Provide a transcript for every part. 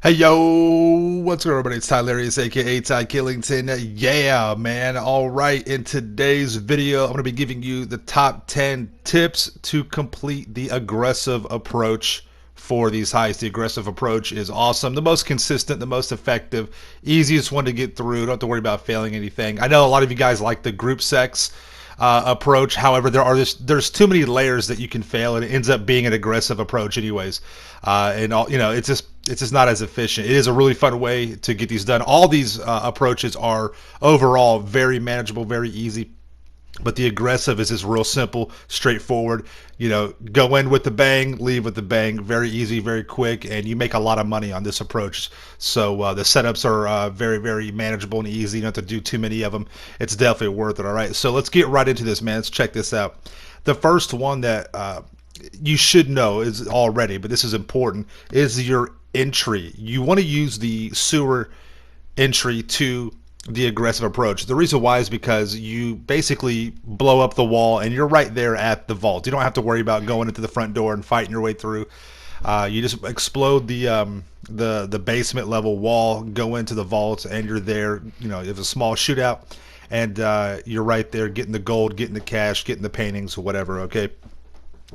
Hey yo, what's going on everybody? It's Tylarious, aka Ty Killington. Yeah, man. Alright, in today's video, I'm going to be giving you the top 10 tips to complete the aggressive approach for these heists. The aggressive approach is awesome. The most consistent, the most effective, easiest one to get through. Don't have to worry about failing anything. I know a lot of you guys like the group sex approach. However, there's too many layers that you can fail, and it ends up being an aggressive approach anyways. And all it's just not as efficient. It is a really fun way to get these done. All these approaches are overall very manageable, very easy. But the aggressive is just real simple, straightforward. Go in with the bang, leave with the bang. Very easy, very quick, and you make a lot of money on this approach. So the setups are very, very manageable and easy. You don't have to do too many of them. It's definitely worth it. All right, so let's get right into this, man. Let's check this out. The first one that you should know is already, but this is important, is your entry. You want to use the sewer entry to the aggressive approach. The reason why is because you basically blow up the wall and you're right there at the vault. You don't have to worry about going into the front door and fighting your way through. You just explode the basement level wall, go into the vault, and you're there. It's a small shootout, and you're right there getting the gold, getting the cash, getting the paintings, whatever. Okay.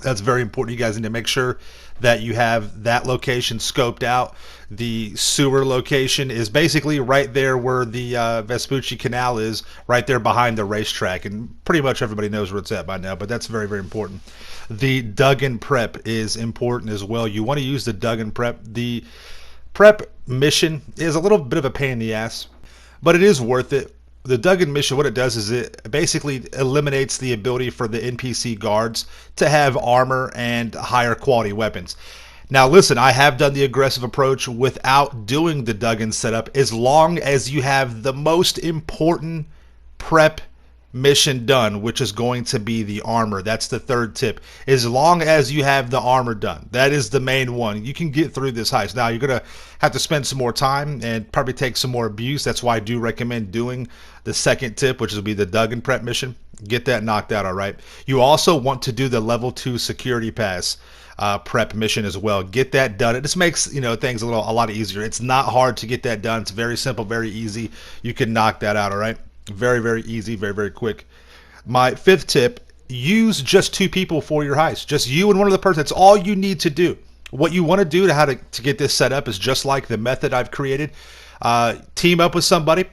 That's very important. You guys need to make sure that you have that location scoped out. The sewer location is basically right there where the Vespucci Canal is, right there behind the racetrack. And pretty much everybody knows where it's at by now, but that's very, very important. The Duggan prep is important as well. You want to use the Duggan prep. The prep mission is a little bit of a pain in the ass, but it is worth it. The Duggan mission, what it does is it basically eliminates the ability for the NPC guards to have armor and higher quality weapons. Now listen, I have done the aggressive approach without doing the Duggan setup, as long as you have the most important prep mission done, which is going to be the armor. That's the third tip. As long as you have the armor done, that is the main one. You can get through this heist. Now you're gonna have to spend some more time and probably take some more abuse. That's why I do recommend doing the second tip, which will be the Duggan prep mission. Get that knocked out. All right. You also want to do the level 2 security pass prep mission as well. Get that done. It just makes things a lot easier. It's not hard to get that done. It's very simple, very easy. You can knock that out. All right. Very, very easy, very, very quick. My fifth tip, use just 2 people for your heist. Just you and one other person. That's all you need to do. What you want to do to get this set up is just like the method I've created. Team up with somebody.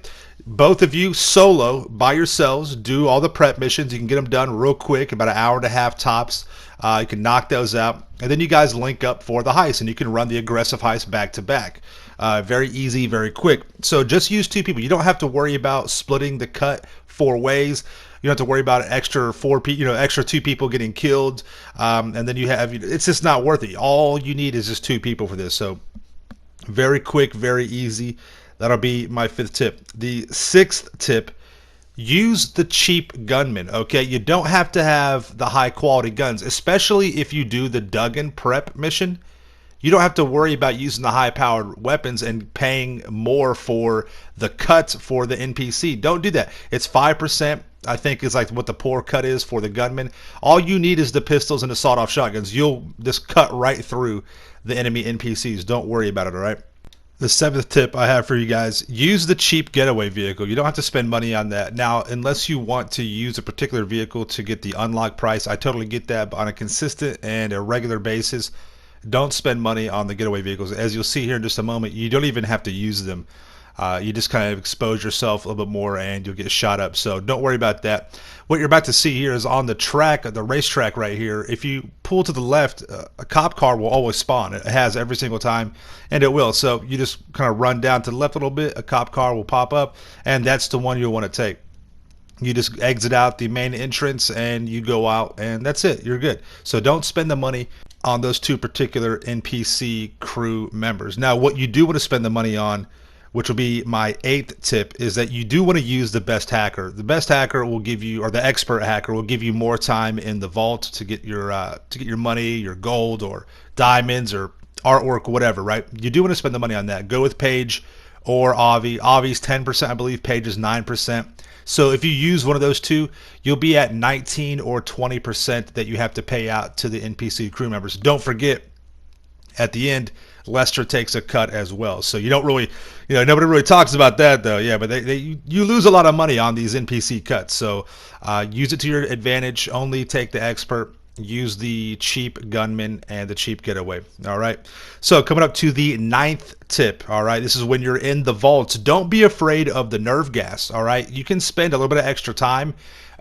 Both of you solo by yourselves, do all the prep missions. You can get them done real quick, about an hour and a half tops. You can knock those out, and then you guys link up for the heist, and you can run the aggressive heist back to back. Very easy, very quick. So just use 2 people. You don't have to worry about splitting the cut 4 ways. You don't have to worry about an extra extra 2 people getting killed, and then it's just not worth it. All you need is just 2 people for this. So very quick, very easy. That'll be my 5th tip. The 6th tip, use the cheap gunman. Okay, you don't have to have the high quality guns, especially if you do the Duggan prep mission. You don't have to worry about using the high powered weapons and paying more for the cut for the NPC. Don't do that. It's 5%. I think is like what the poor cut is for the gunman. All you need is the pistols and the sawed-off shotguns. You'll just cut right through the enemy NPCs. Don't worry about it. All right. The 7th tip I have for you guys, use the cheap getaway vehicle. You don't have to spend money on that. Now, unless you want to use a particular vehicle to get the unlock price, I totally get that, but on a consistent and a regular basis, don't spend money on the getaway vehicles. As you'll see here in just a moment, you don't even have to use them. You just kind of expose yourself a little bit more and you'll get shot up. So don't worry about that. What you're about to see here is on the track, the racetrack right here. If you pull to the left, a cop car will always spawn. It has every single time, and it will. So you just kind of run down to the left a little bit, a cop car will pop up, and that's the one you'll want to take. You just exit out the main entrance and you go out, and that's it. You're good. So don't spend the money on those 2 particular NPC crew members. Now, what you do want to spend the money on, which will be my 8th tip, is that you do want to use the best hacker. The best hacker will give you, or the expert hacker will give you more time in the vault to get your money, your gold, or diamonds, or artwork, whatever. Right? You do want to spend the money on that. Go with Paige or Avi. Avi's 10%, I believe. Paige is 9%. So if you use one of those 2, you'll be at 19 or 20% that you have to pay out to the NPC crew members. Don't forget, At the end, Lester takes a cut as well. So you don't really, nobody really talks about that though. Yeah, but you lose a lot of money on these NPC cuts. So use it to your advantage. Only take the expert. Use the cheap gunman and the cheap getaway. All right. So coming up to the 9th tip. All right. This is when you're in the vaults. Don't be afraid of the nerve gas. All right. You can spend a little bit of extra time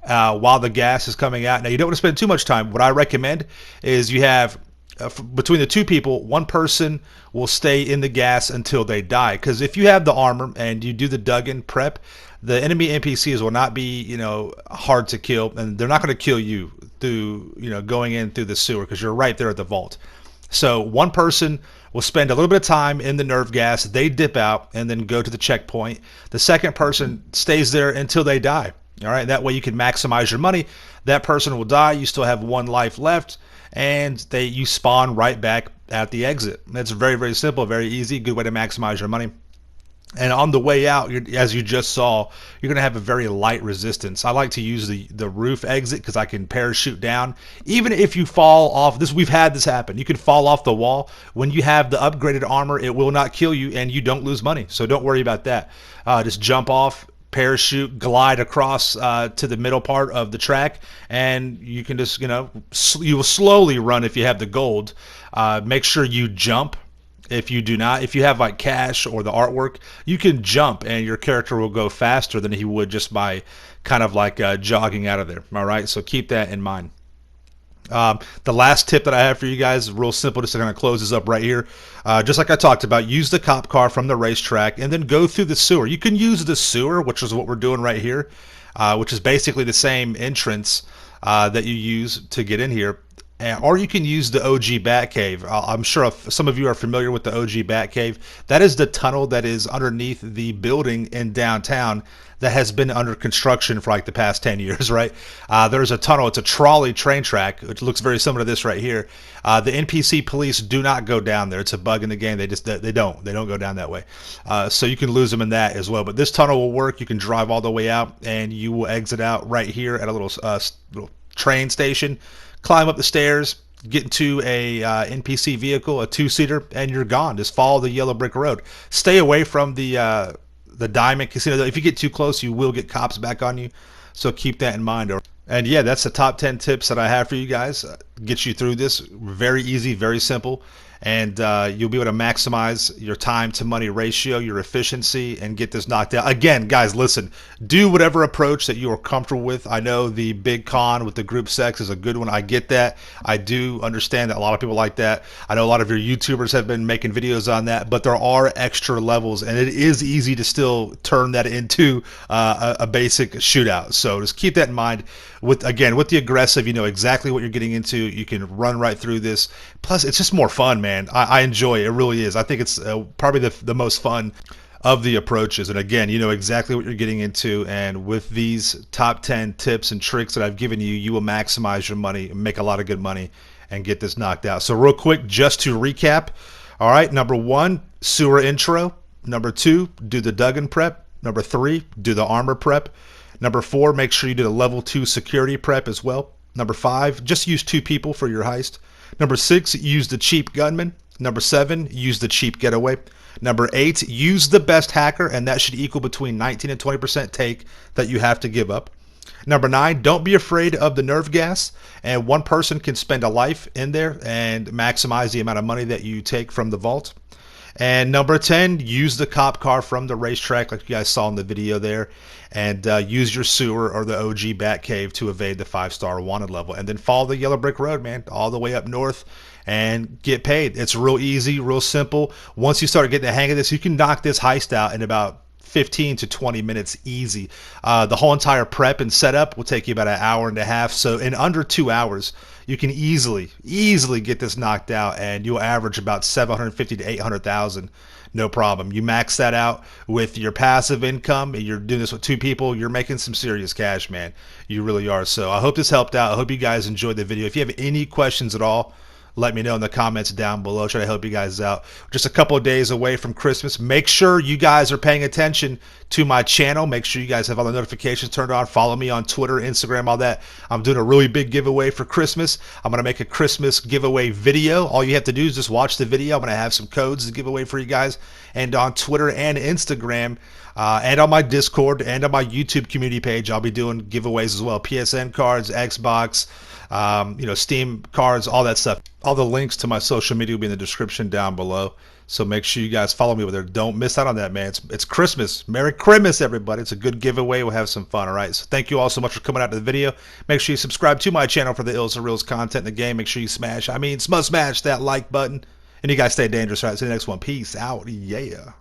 while the gas is coming out. Now you don't want to spend too much time. What I recommend is you have between the two people, one person will stay in the gas until they die. Because if you have the armor and you do the dug-in prep, the enemy NPCs will not be, hard to kill, and they're not going to kill you through, going in through the sewer because you're right there at the vault. So one person will spend a little bit of time in the nerve gas, they dip out, and then go to the checkpoint. The second person stays there until they die. All right, that way you can maximize your money. That person will die. You still have one life left, and you spawn right back at the exit. That's very, very simple, very easy, good way to maximize your money. And on the way out, as you just saw, you're going to have a very light resistance. I like to use the roof exit because I can parachute down. Even if you fall off, we've had this happen. You can fall off the wall. When you have the upgraded armor, it will not kill you, and you don't lose money. So don't worry about that. Just jump off, parachute, glide across to the middle part of the track, and you can just, you will slowly run if you have the gold. Make sure you jump. If you do not, if you have like cash or the artwork, you can jump and your character will go faster than he would just by kind of like jogging out of there. All right, so keep that in mind. The last tip that I have for you guys is real simple. Just to kind of close this up right here. Just like I talked about, use the cop car from the racetrack and then go through the sewer. You can use the sewer, which is what we're doing right here, which is basically the same entrance that you use to get in here. Or you can use the OG Batcave. I'm sure some of you are familiar with the OG Batcave. That is the tunnel that is underneath the building in downtown that has been under construction for like the past 10 years, right? There's a tunnel. It's a trolley train track, which looks very similar to this right here. The NPC police do not go down there. It's a bug in the game. They don't go down that way. So you can lose them in that as well. But this tunnel will work. You can drive all the way out, and you will exit out right here at a little train station. Climb up the stairs, get into a NPC vehicle, a 2-seater, and you're gone. Just follow the yellow brick road. Stay away from the Diamond Casino. If you get too close, you will get cops back on you. So keep that in mind. And yeah, that's the top 10 tips that I have for you guys. Get you through this. Very easy, very simple. And you'll be able to maximize your time to money ratio, your efficiency, and get this knocked out. Again, guys, listen, do whatever approach that you are comfortable with. I know the big con with the group sex is a good one. I get that. I do understand that a lot of people like that. I know a lot of your YouTubers have been making videos on that, but there are extra levels, and it is easy to still turn that into a basic shootout. So just keep that in mind. With the aggressive, you know exactly what you're getting into. You can run right through this. Plus, it's just more fun, man. I enjoy it. It really is. I think it's probably the most fun of the approaches. And again, you know exactly what you're getting into. And with these top 10 tips and tricks that I've given you, you will maximize your money, make a lot of good money, and get this knocked out. So real quick, just to recap. All right, number 1, sewer intro. Number 2, do the dug-in prep. Number 3, do the armor prep. Number 4, make sure you do the level 2 security prep as well. Number 5, just use 2 people for your heist. Number 6, use the cheap gunman. Number 7, use the cheap getaway. Number 8, use the best hacker, and that should equal between 19 and 20% take that you have to give up. Number 9, don't be afraid of the nerve gas, and one person can spend a life in there and maximize the amount of money that you take from the vault. And number 10, use the cop car from the racetrack like you guys saw in the video there, and use your sewer or the OG Batcave to evade the 5-star wanted level. And then follow the yellow brick road, man, all the way up north and get paid. It's real easy, real simple. Once you start getting the hang of this, you can knock this heist out in about 15 to 20 minutes easy. The whole entire prep and setup will take you about an hour and a half. So in under 2 hours, you can easily get this knocked out, and you'll average about 750 to 800,000. No problem. You max that out with your passive income. You're doing this with 2 people. You're making some serious cash, man. You really are. So I hope this helped out. I hope you guys enjoyed the video. If you have any questions at all, let me know in the comments down below. Try to help you guys out. Just a couple of days away from Christmas. Make sure you guys are paying attention to my channel. Make sure you guys have all the notifications turned on. Follow me on Twitter, Instagram, all that. I'm doing a really big giveaway for Christmas. I'm going to make a Christmas giveaway video. All you have to do is just watch the video. I'm going to have some codes to give away for you guys. And on Twitter and Instagram, and on my Discord and on my YouTube community page, I'll be doing giveaways as well. PSN cards, Xbox, Steam cards, all that stuff. All the links to my social media will be in the description down below. So make sure you guys follow me over there. Don't miss out on that, man. It's Christmas. Merry Christmas, everybody. It's a good giveaway. We'll have some fun, all right? So thank you all so much for coming out to the video. Make sure you subscribe to my channel for the Ills and Reels content in the game. Make sure you smash that like button. And you guys stay dangerous, all right? See you next one. Peace out. Yeah.